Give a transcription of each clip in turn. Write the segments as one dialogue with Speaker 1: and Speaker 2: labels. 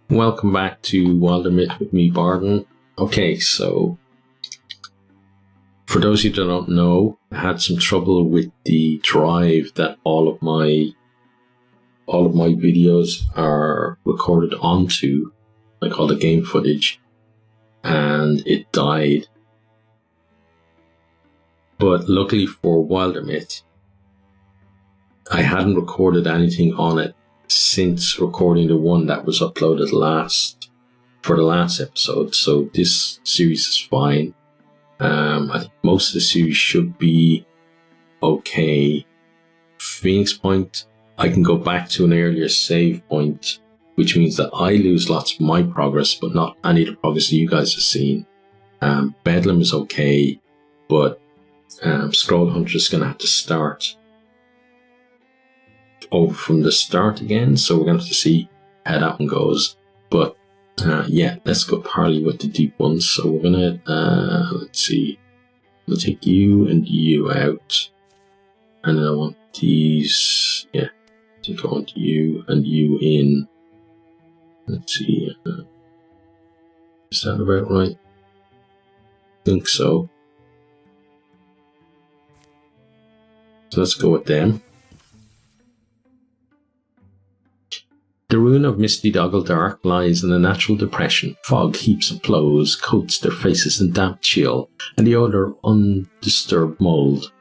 Speaker 1: Welcome back to Wildermyth with me, Bardon. Okay, so for those of you that don't know, I had some trouble with the drive that all of my videos are recorded onto, like all the game footage, and it died. But luckily for Wildermyth, I hadn't recorded anything on it since recording the one that was uploaded for the last episode, so this series is fine. I think most of the series should be okay. Phoenix Point, I can go back to an earlier save point, which means that I lose lots of my progress, but not any of the progress that you guys have seen. Bedlam is okay, but Scroll Hunter is going to have to start over from the start again, so we're going to have to see how that one goes. But yeah, let's go Parley with the deep ones. So we're gonna let's see, we'll take you and you out, and then I want these, yeah, to go into you and you in. Let's see, is that about right? I think so. So let's go with them. The ruin of Misty Doggle Dark lies in a natural depression. Fog heaps of blows, coats their faces in damp chill, and the odour of undisturbed mould.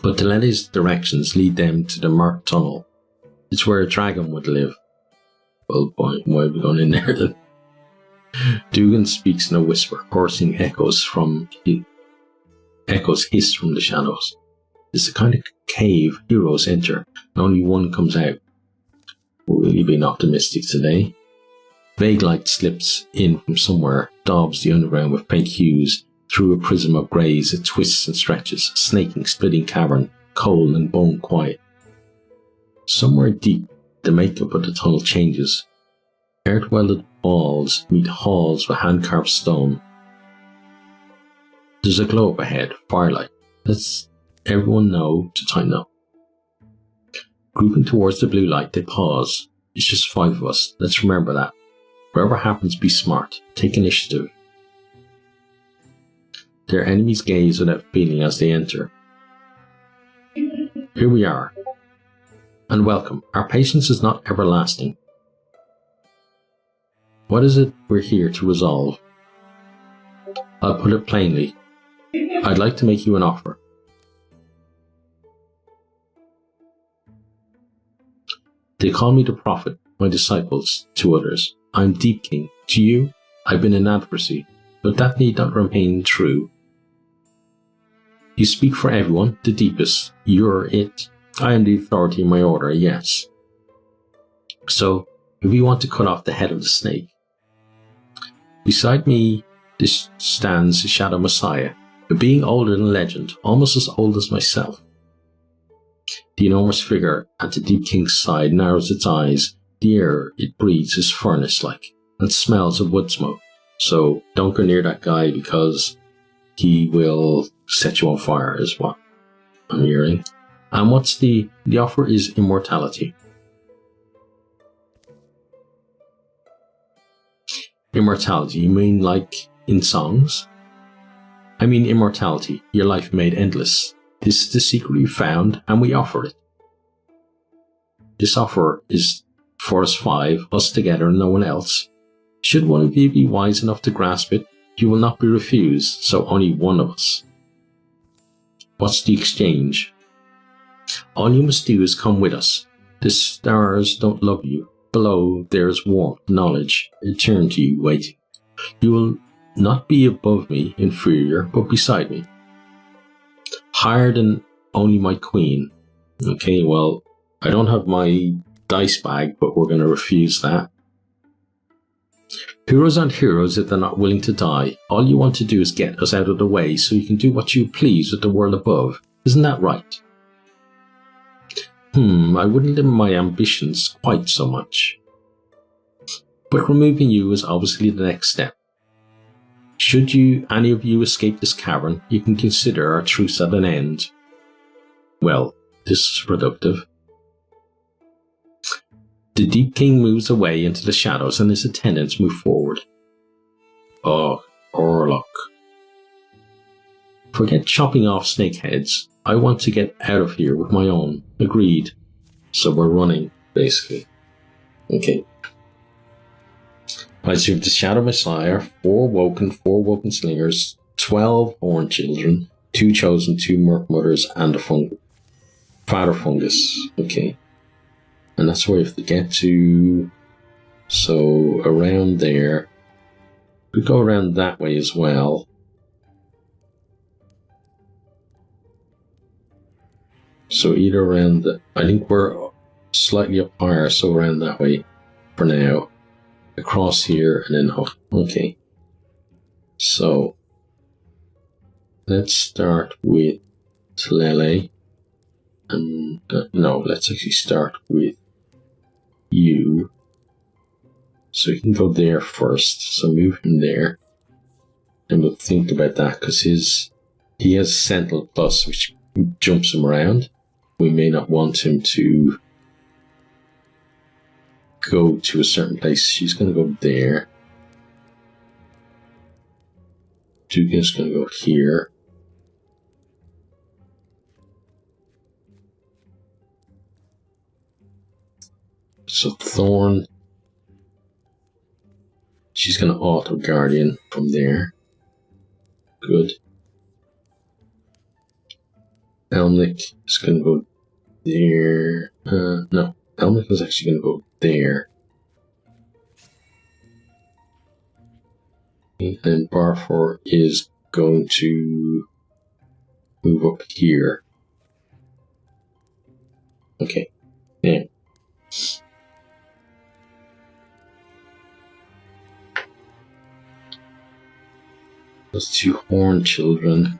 Speaker 1: But the Letty's directions lead them to the Mark Tunnel. It's where a dragon would live. Well, boy, why are we going in there then? Dugan speaks in a whisper, coursing echoes hiss from the shadows. It's the kind of cave heroes enter, and only one comes out. We're really being optimistic today. Vague light slips in from somewhere, daubs the underground with faint hues. Through a prism of greys, it twists and stretches, snaking, splitting cavern, cold and bone quiet. Somewhere deep, the makeup of the tunnel changes. Earth-welded walls meet halls with hand-carved stone. There's a glow up ahead, firelight. Lets everyone know to tighten up. Grouping towards the blue light, they pause. It's just 5 of us. Let's remember that. Whatever happens, be smart. Take initiative. Their enemies gaze without feeling as they enter. Here we are. And welcome. Our patience is not everlasting. What is it we're here to resolve? I'll put it plainly. I'd like to make you an offer. They call me the prophet, my disciples, to others. I'm Deep King. To you, I've been an adversary, but that need not remain true. You speak for everyone, the deepest. You're it. I am the authority in my order, yes. So, if you want to cut off the head of the snake. Beside me, stands the Shadow Messiah, a being older than legend, almost as old as myself. The enormous figure at the Deep King's side narrows its eyes. The air it breathes is furnace-like and smells of wood smoke. So don't go near that guy because he will set you on fire, is what I'm hearing. And what's the offer is immortality. Immortality, you mean like in songs? I mean immortality, your life made endless. This is the secret we found, and we offer it. This offer is for us 5, us together and no one else. Should one of you be wise enough to grasp it, you will not be refused, so only one of us. What's the exchange? All you must do is come with us. The stars don't love you. Below there is warmth, knowledge, eternity waiting. You will not be above me, inferior, but beside me. Higher than only my queen. Okay, well, I don't have my dice bag, but we're going to refuse that. Heroes aren't heroes if they're not willing to die. All you want to do is get us out of the way so you can do what you please with the world above. Isn't that right? I wouldn't limit my ambitions quite so much. But removing you is obviously the next step. Should any of you escape this cavern, you can consider our truce at an end. Well, this is productive. The Deep King moves away into the shadows and his attendants move forward. Oh, Orlok. Forget chopping off snake heads. I want to get out of here with my own. Agreed. So we're running, basically. Okay. I serve the Shadow Messiah, 4 woken slingers, 12 horned children, 2 chosen, 2 merc mothers, and a father fungus. Okay. And that's where you have to get to. So around there. We go around that way as well. So either around I think we're slightly up higher, so around that way for now. Across here and then up. Okay. So let's start with Tlele. And no, let's actually start with you. So you can go there first. So move him there. And we'll think about that because he has Sentinel Plus, which jumps him around. We may not want him to go to a certain place. She's going to go there. Dugan's going to go here. So Thorn, she's going to auto Guardian from there. Good. Elmnick is going to go there. No, Elmnick is actually going to go there. And Barfor is going to move up here. Okay. Yeah. Those 2 horned children.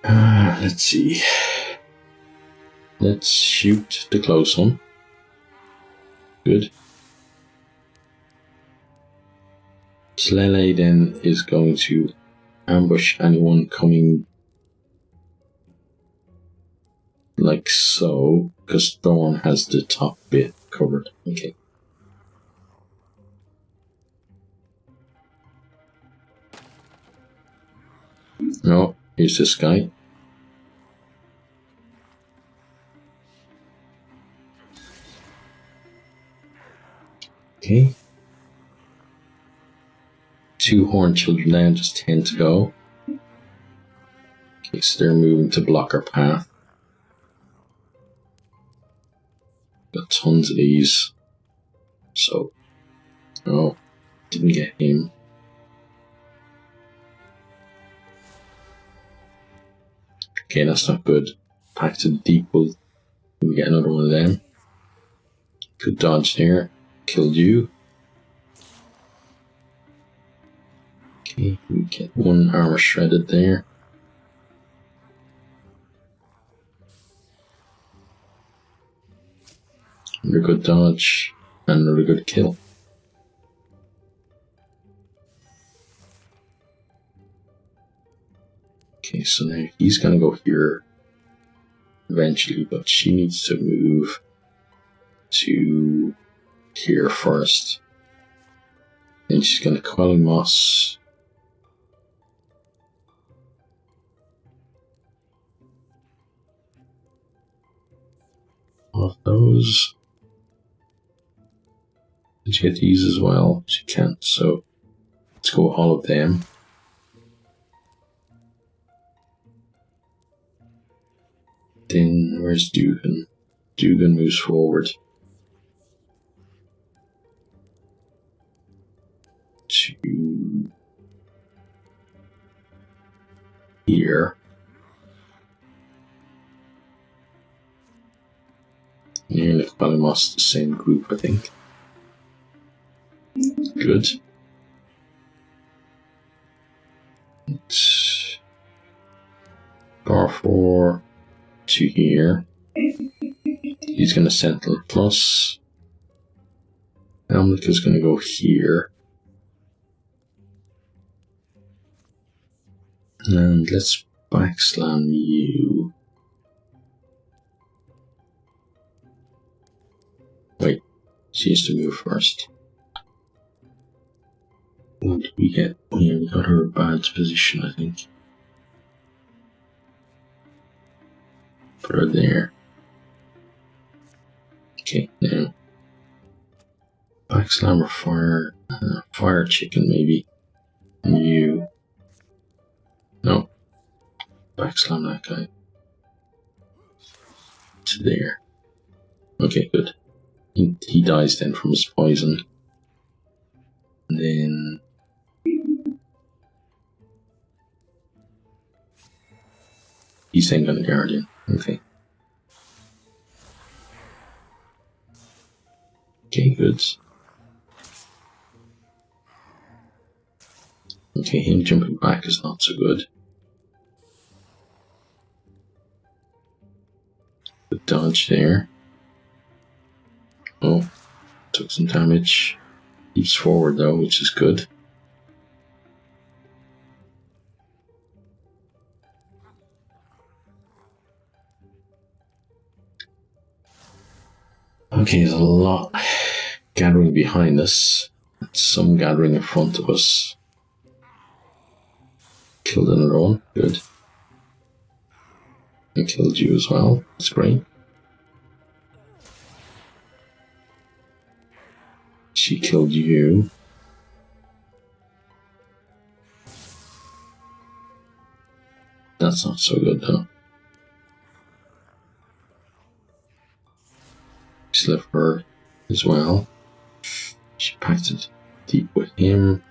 Speaker 1: Let's see. Let's shoot the close one. Good. Tlele then is going to ambush anyone coming like so, because Thorn has the top bit covered. Okay. Oh, here's this guy. Okay. 2 horned children down, just 10 to go. Okay, so they're moving to block our path. Got tons of these. So, oh, didn't get him. Okay, that's not good. Back to the deep, we'll get another one of them. Good dodge there. Killed you. Okay, we get 1 armor shredded there. Another good dodge. And another good kill. Okay, so now he's gonna go here eventually, but she needs to move to here first. And she's gonna Quelling Moss. All of those. Did you get these as well? She can't, so let's go all of them. Then where's Dugan? Dugan moves forward to here. Nearly almost the same group, I think. Good. R4 to here. He's going to Sentinel Plus. Elmnick is going to go here. And let's backslam you. She has to move first. What did we get? Oh yeah, we got her a bad position, I think. Put her there. Okay, now. Backslam or fire. Fire chicken, maybe. And you. No. Backslam that guy. To there. Okay, good. He dies then from his poison. And then... he's then got a guardian. Okay. Okay, good. Okay, him jumping back is not so good. Good dodge there. Oh, took some damage. Keeps forward though, which is good. Okay, there's a lot gathering behind us. Some gathering in front of us. Killed another one, good. And killed you as well, that's great. She killed you. That's not so good though. Just left her as well. She packed it deep with him.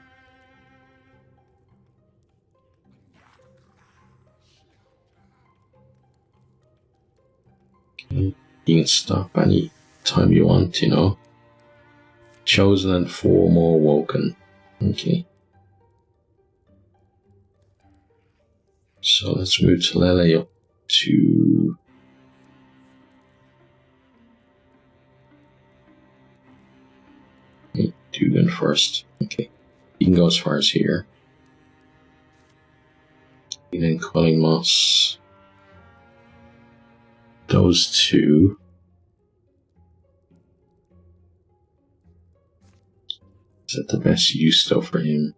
Speaker 1: Okay. You can stop any time you want, you know. Chosen and 4 more woken. Okay. So let's move Talele up to... Dugan first. Okay. You can go as far as here. And then Calling Moss. Those two. Is that the best use though for him?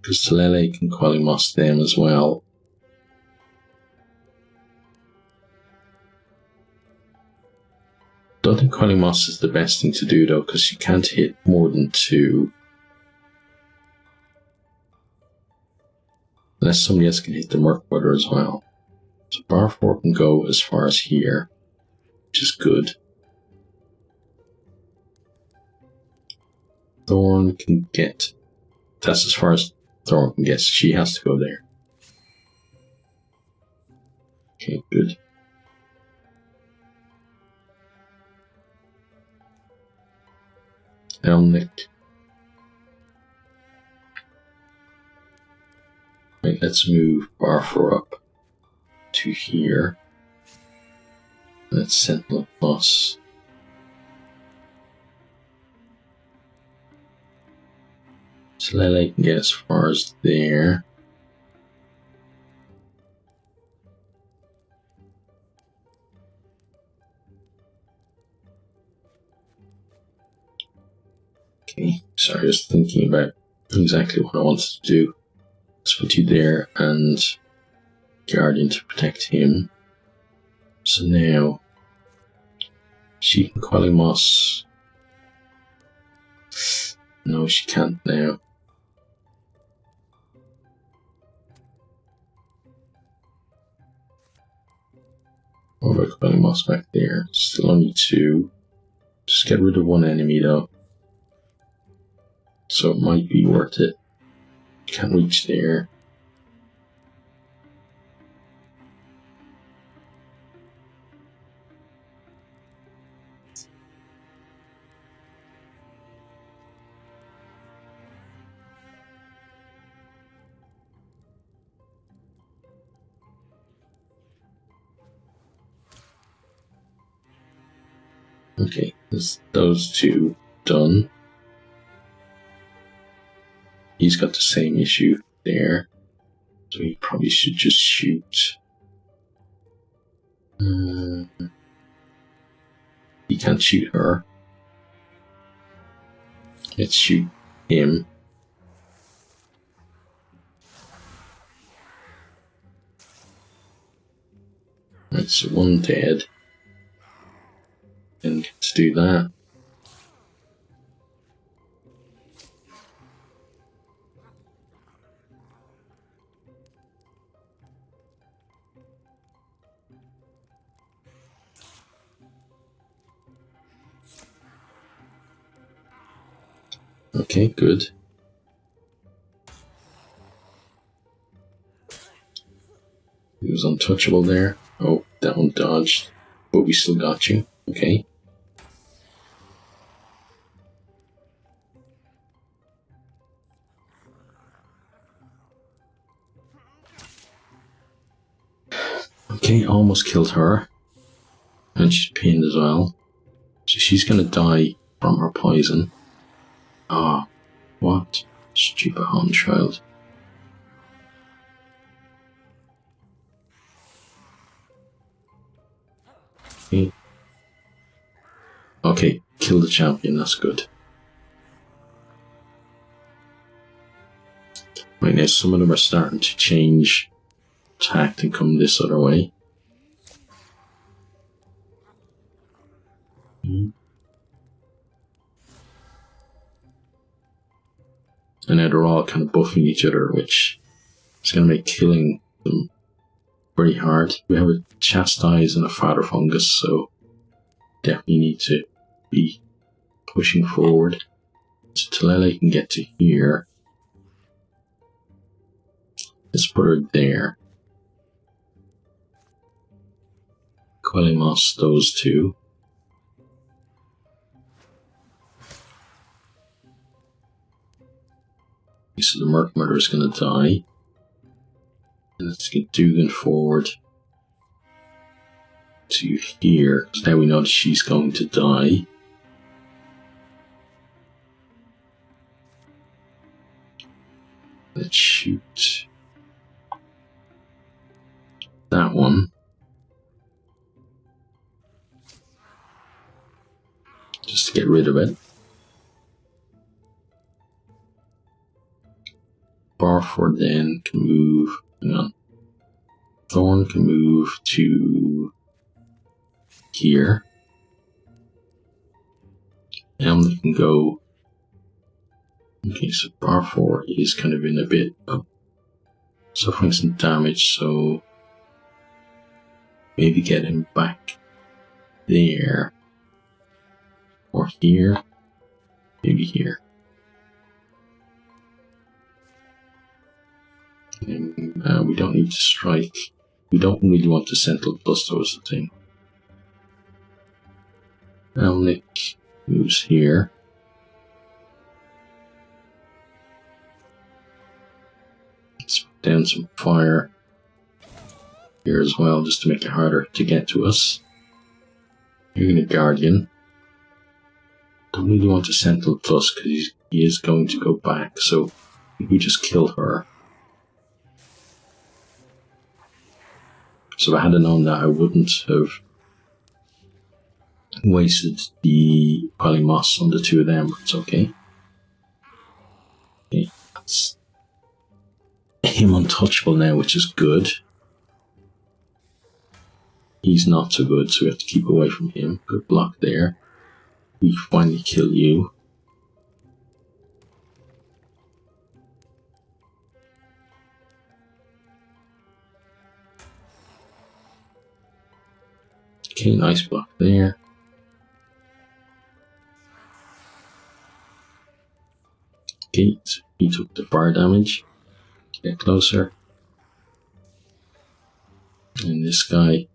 Speaker 1: Because Talele can Calling Moss them as well. Don't think Calling Moss is the best thing to do though, because you can't hit more than 2. Unless somebody else can hit the Merc Brother as well. So Bar 4 can go as far as here, which is good. Thorn can get... that's as far as Thorn can get. She has to go there. Okay, good. Elnick. Right, let's move Bar 4 up to here. Let's Sentinel Plus. So Lele can get as far as there. Okay, sorry, I was thinking about exactly what I wanted to do. Let's put you there and Guardian to protect him. So now she can Quelling Moss. No, she can't now. What about Quelling Moss back there? Still only 2. Just get rid of 1 enemy though. So it might be worth it. Can't reach there. Okay, those 2 done. He's got the same issue there, so he probably should just shoot. He can't shoot her. Let's shoot him. That's one dead. And let's do that. Okay, good. He was untouchable there. Oh, that one dodged. But we still got you. Okay. Okay, almost killed her. And she's pinned as well. So she's gonna die from her poison. Ah, what? Stupid home child. Okay. Okay, kill the champion, that's good. Right now, some of them are starting to change tact and come this other way. And now they're all kind of buffing each other, which is going to make killing them very hard. We have a chastise and a father fungus, so definitely need to be pushing forward. So Talele can get to here. Let's put her there. Quelimos, those two. So the Merc Murder is going to die. And let's get Dugan forward to here. So now we know that she's going to die. Let's shoot that one. Just to get rid of it. Barford then can move. Hang on. Thorn can move to here. Emily can go. Okay, so Barford is kind of in a bit of suffering some damage, so maybe get him back there. Or here. Maybe here. And we don't need to strike. We don't really want to Sentinel Plus, though, is the thing. Elnick moves here. Let's put down some fire here as well, just to make it harder to get to us. You're going to Guardian. Don't really want to Sentinel Plus because he is going to go back, so we just kill her. So if I hadn't known that, I wouldn't have wasted the Polymos on the two of them, but it's okay. Okay, that's him untouchable now, which is good. He's not so good, so we have to keep away from him. Good block there. We finally kill you. Okay, nice block there. Okay, so he took the fire damage. Get closer. And this guy.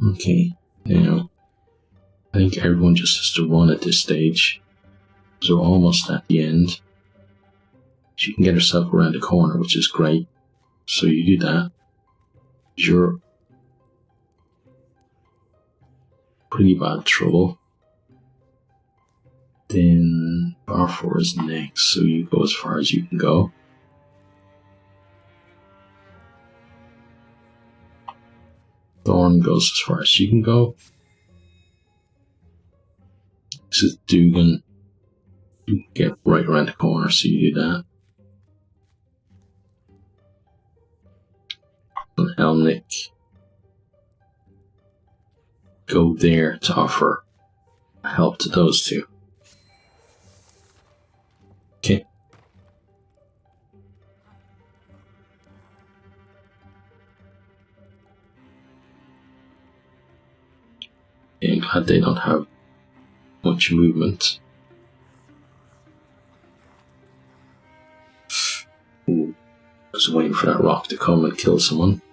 Speaker 1: Okay, now I think everyone just has to run at this stage. So we're almost at the end. She can get herself around the corner, which is great. So you do that. You're pretty bad trouble. Then bar 4 is next, so you go as far as you can go. Thorn goes as far as she can go. This is Dugan. You can get right around the corner, so you do that. And Elnick. Go there to offer help to those two. Okay. I'm glad they don't have much movement. Ooh, I was waiting for that rock to come and kill someone.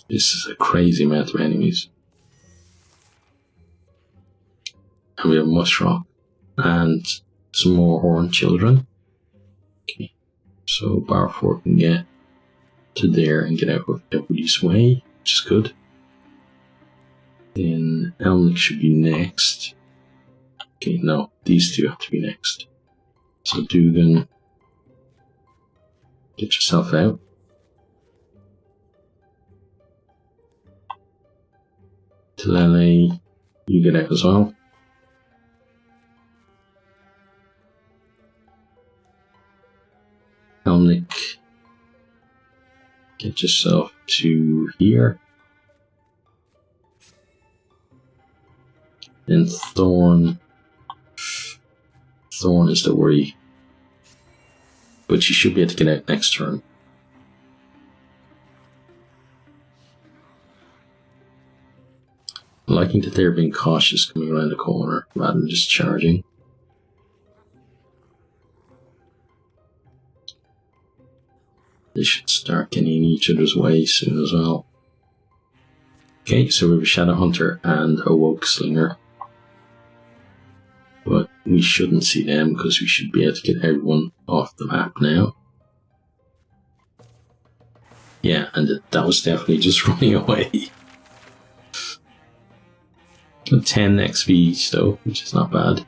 Speaker 1: This is a crazy amount of enemies. And we have Mushrock and some more horned children. Okay. So Barfour can get to there and get out of everybody's way, which is good. Then Elnick should be next. Okay, no, these two have to be next. So Dugan, get yourself out. Tilele, you get out as well. Elnick, get yourself to here. Then Thorn. Thorn is the worry. But you should be able to get out next turn. Liking that they're being cautious coming around the corner rather than just charging. They should start getting in each other's way soon as well. Okay, so we have a Shadow Hunter and a Woke Slinger. But we shouldn't see them because we should be able to get everyone off the map now. Yeah, and that was definitely just running away. 10 XP each though, which is not bad.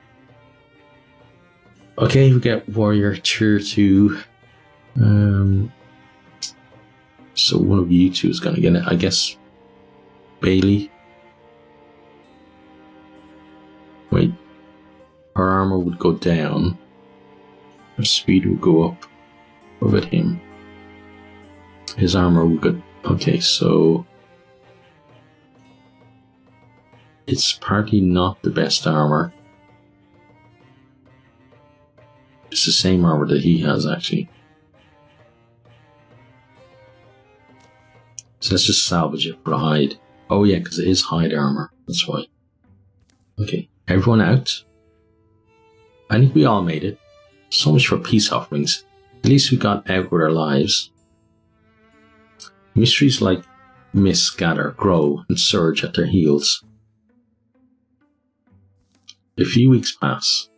Speaker 1: Okay, we get Warrior Tier 2. So one of you two is going to get it. I guess Bailey. Wait. Her armor would go down. Her speed would go up. What about him? His armor would go... Okay, so... It's partly not the best armor. It's the same armor that he has, actually. So let's just salvage it for a hide. Oh yeah, because it is hide armor. That's why. Okay, everyone out. I think we all made it. So much for peace offerings. At least we got out with our lives. Mysteries like Miss gather, grow, and surge at their heels. A few weeks pass.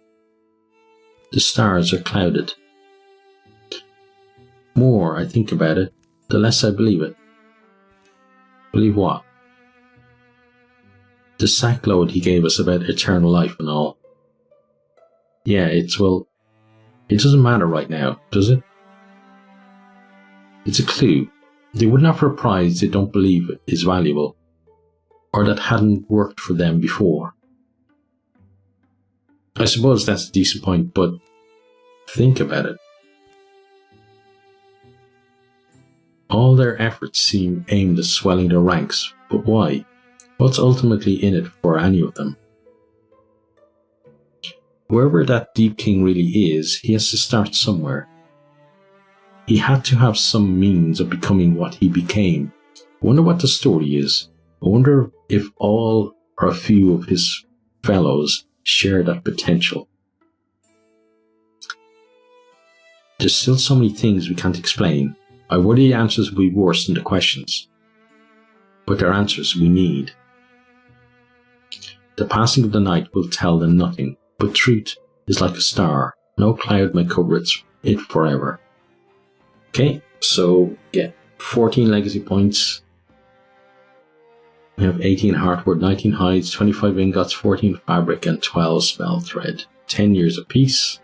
Speaker 1: The stars are clouded. More I think about it, the less I believe it. Believe what? The sack load he gave us about eternal life and all. Yeah, it doesn't matter right now, does it? It's a clue. They wouldn't offer a prize they don't believe is valuable, or that hadn't worked for them before. I suppose that's a decent point, but think about it. All their efforts seem aimed at swelling their ranks, but why? What's ultimately in it for any of them? Whoever that Deep King really is, he has to start somewhere. He had to have some means of becoming what he became. I wonder what the story is. I wonder if all or a few of his fellows share that potential. There's still so many things we can't explain. I worry the answers will be worse than the questions. But they're answers we need. The passing of the night will tell them nothing, but truth is like a star. No cloud may cover it forever. Okay, so get 14 legacy points. We have 18 hardwood, 19 hides, 25 ingots, 14 fabric, and 12 spell thread. 10 years of peace.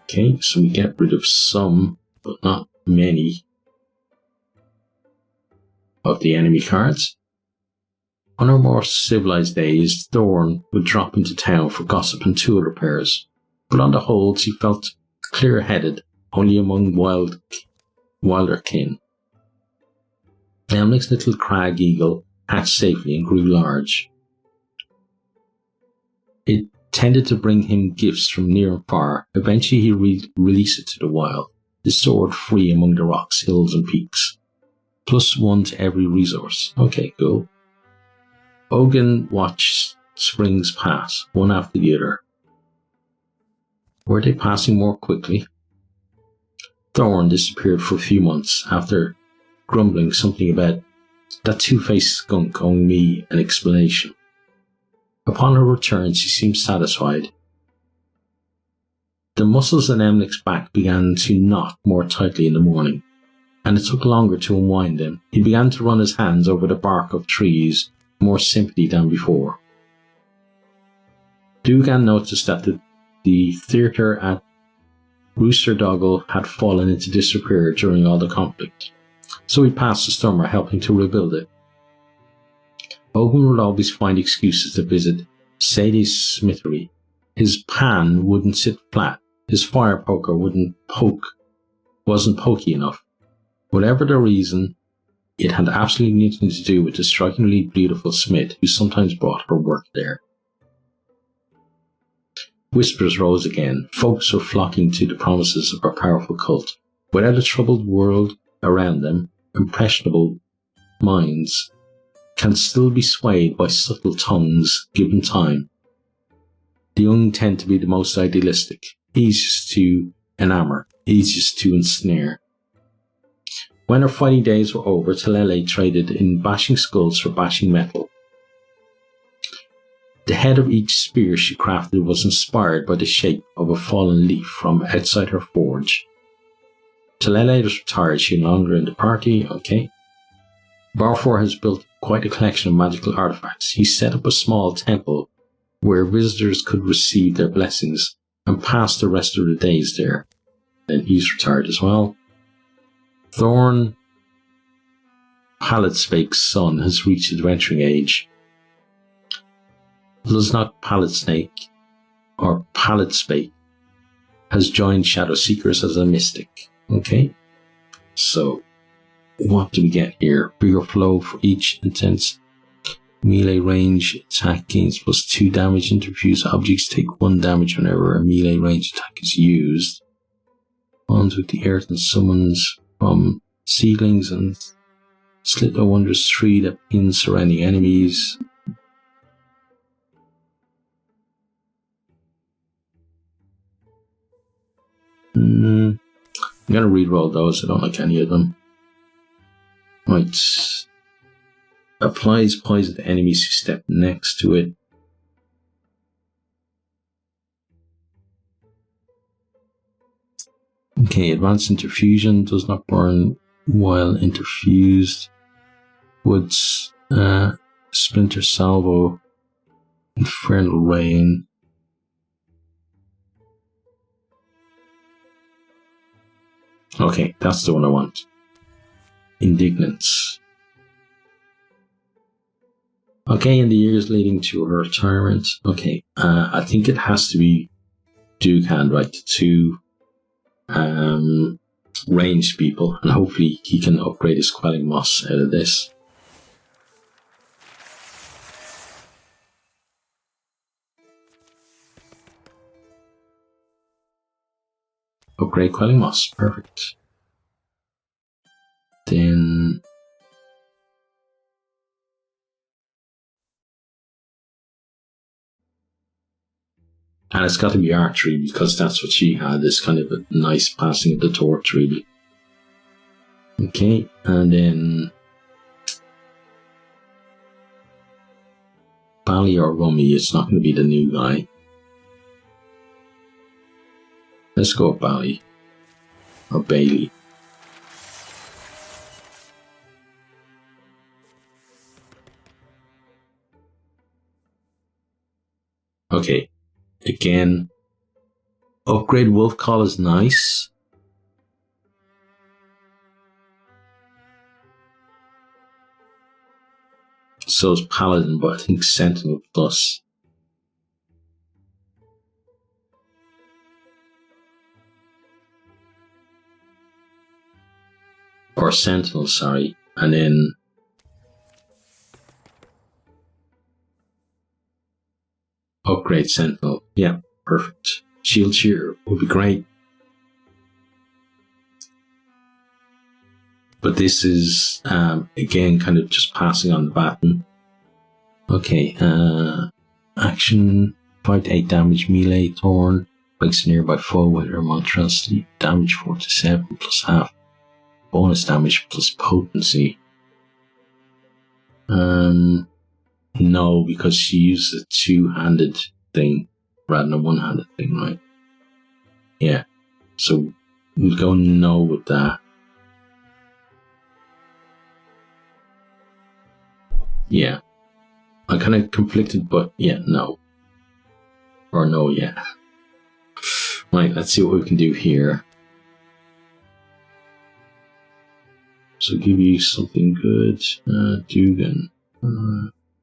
Speaker 1: Okay, so we get rid of some, but not many, of the enemy cards. On our more civilized days, Thorn would drop into town for gossip and tool repairs, but on the whole she felt clear-headed, only among wilder kin. Elmic's little crag eagle hatched safely and grew large. It tended to bring him gifts from near and far. Eventually he released it to the wild, his sword free among the rocks, hills and peaks. +1 to every resource. Okay, cool. Ogun watched springs pass, one after the other. Were they passing more quickly? Thorn disappeared for a few months after grumbling something about that two-faced skunk owing me an explanation. Upon her return, she seemed satisfied. The muscles in Emlich's back began to knot more tightly in the morning, and it took longer to unwind them. He began to run his hands over the bark of trees, more sympathy than before. Dugan noticed that the theatre at Rooster Doggle had fallen into disrepair during all the conflict, so he passed the summer helping to rebuild it. Ogun would always find excuses to visit Sadie's smithery. His pan wouldn't sit flat, his fire poker wasn't pokey enough. Whatever the reason, it had absolutely nothing to do with the strikingly beautiful Smith who sometimes brought her work there. Whispers rose again. Folks were flocking to the promises of a powerful cult. Without a troubled world around them, impressionable minds can still be swayed by subtle tongues given time. The young tend to be the most idealistic, easiest to enamour, easiest to ensnare. When her fighting days were over, Talele traded in bashing skulls for bashing metal. The head of each spear she crafted was inspired by the shape of a fallen leaf from outside her forge. Talele was retired, she no longer in the party, okay. Balfour has built quite a collection of magical artifacts. He set up a small temple where visitors could receive their blessings and pass the rest of the days there. Then he's retired as well. Thorn Palletspake's son has reached adventuring age. Luznok Palletsnake, or Palletspake, has joined Shadow Seekers as a mystic. Okay, so what do we get here? Bigger flow for each intense melee range attack gains +2 damage. Interfused objects take 1 damage whenever a melee range attack is used. Bonds with the earth and summons from seedlings and slit a wondrous tree that pins surrounding enemies. I'm going to reroll those, I don't like any of them. Right. Applies poison to enemies who step next to it. Okay, advanced interfusion does not burn while interfused. Woods, splinter salvo, infernal rain. Okay, that's the one I want. Indignance. Okay, in the years leading to her retirement. Okay, I think it has to be Dukan, right? The two ranged people, and hopefully he can upgrade his quelling moss out of this. Upgrade quelling moss, perfect. Then and it's got to be archery because that's what she had, this kind of a nice passing of the torch, really. Okay, and then Bally or Rummy, it's not going to be the new guy. Let's go with Bally or Bailey. Okay, again, Upgrade Wolf Call is nice. So is Paladin, but I think Sentinel Plus. Or Sentinel, sorry. And then upgrade Sentinel. Yeah, perfect. Shield Shear would be great. But this is, again, kind of just passing on the baton. Okay, action, 5 to 8 damage, melee, thorn, breaks a nearby foe with her monstrosity, damage 4 to 7 plus half, bonus damage plus potency. No, because she uses a two-handed thing rather than a one-handed thing, right? Yeah, so we'll go no with that. Yeah, I'm kind of conflicted, but yeah, no. Or no, yeah. Right, let's see what we can do here. So give you something good. Dugan.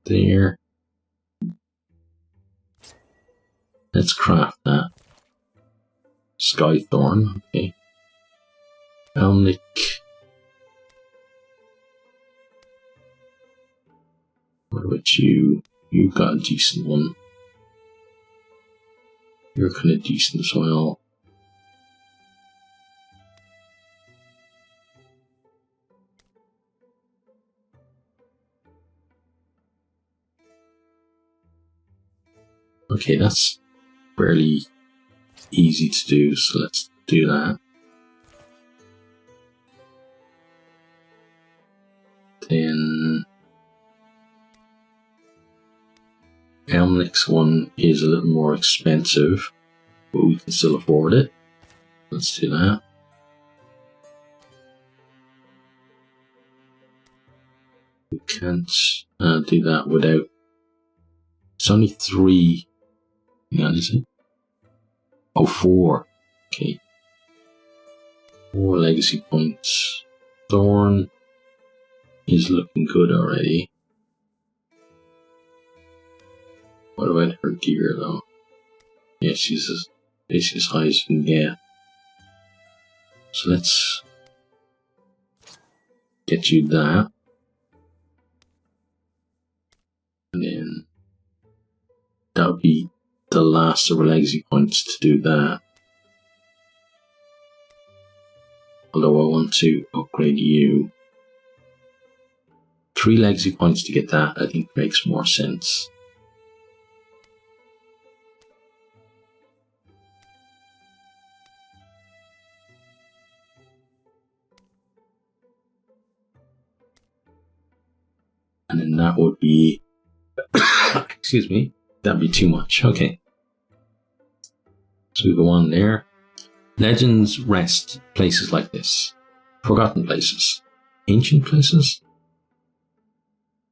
Speaker 1: There. Let's craft that. Skythorn, okay. Elnick. What about you? You've got a decent one. You're kind of decent as well. Okay, that's fairly easy to do, so let's do that. Then Elmnick's one is a little more expensive, but we can still afford it. Let's do that. We can't do that without... It's only 3. Hang on, is it? Oh, 4. Okay. 4 legacy points. Thorn is looking good already. What about her gear though? Yeah, she's basically as high as you can get. So let's get you that. And then that would be the last of our legacy points to do that. Although I want to upgrade you. 3 legacy points to get that, I think makes more sense. And then that would be, excuse me, that'd be too much. Okay. So we go on there. Legends rest places like this. Forgotten places. Ancient places?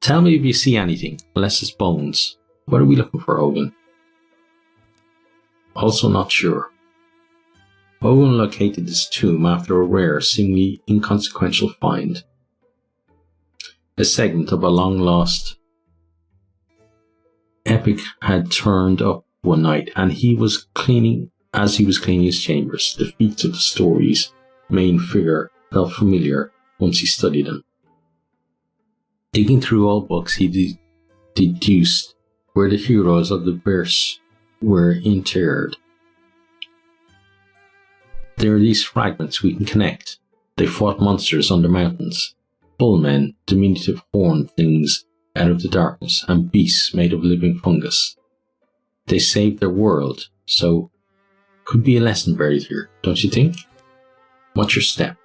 Speaker 1: Tell me if you see anything, unless it's bones. What are we looking for, Hogan? Also not sure. Hogan located this tomb after a rare, seemingly inconsequential find. A segment of a long-lost epic had turned up one night, and he was cleaning his chambers. The feats of the story's main figure felt familiar once he studied them. Digging through old books, he deduced where the heroes of the verse were interred. There are these fragments we can connect. They fought monsters under mountains. Bullmen, diminutive horned things out of the darkness, and beasts made of living fungus. They saved their world, so could be a lesson buried here, don't you think? What's your step?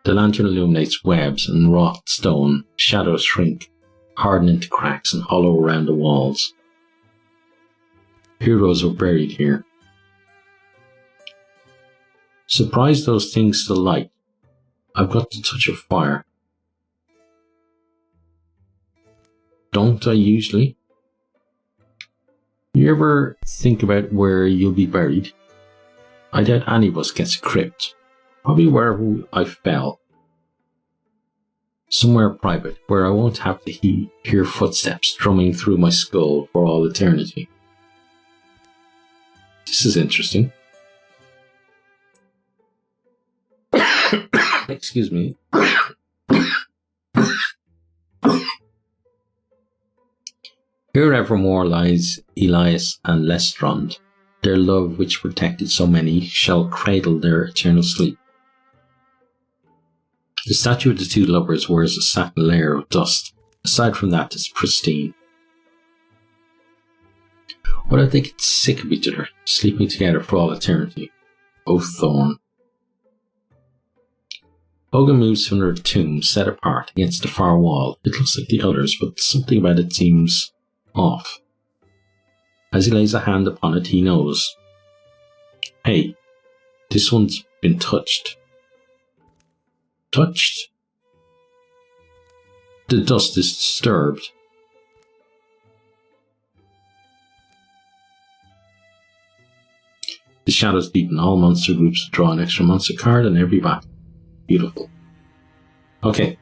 Speaker 1: The lantern illuminates webs and wrought stone. Shadows shrink, harden into cracks and hollow around the walls. Heroes are buried here. Surprise those things to the light. I've got the touch of fire. Don't I usually? You ever think about where you'll be buried? I doubt any of us gets a crypt. Probably wherever I fell. Somewhere private, where I won't have to hear footsteps drumming through my skull for all eternity. This is interesting. Excuse me. Here evermore lies Elias and Lestrand. Their love, which protected so many, shall cradle their eternal sleep. The statue of the two lovers wears a satin layer of dust. Aside from that, it's pristine. What if they get sick of each other, sleeping together for all eternity? O Thorn. Bogan moves from their tomb, set apart against the far wall. It looks like the others, but something about it seems off. As he lays a hand upon it, he knows. Hey, this one's been touched. Touched? The dust is disturbed. The shadows deepen. All monster groups draw an extra monster card in every battle. Beautiful. Okay.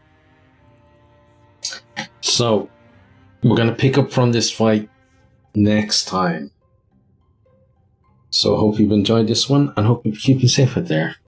Speaker 1: So, we're going to pick up from this fight next time. So, I hope you've enjoyed this one and hope you're keeping safe out there.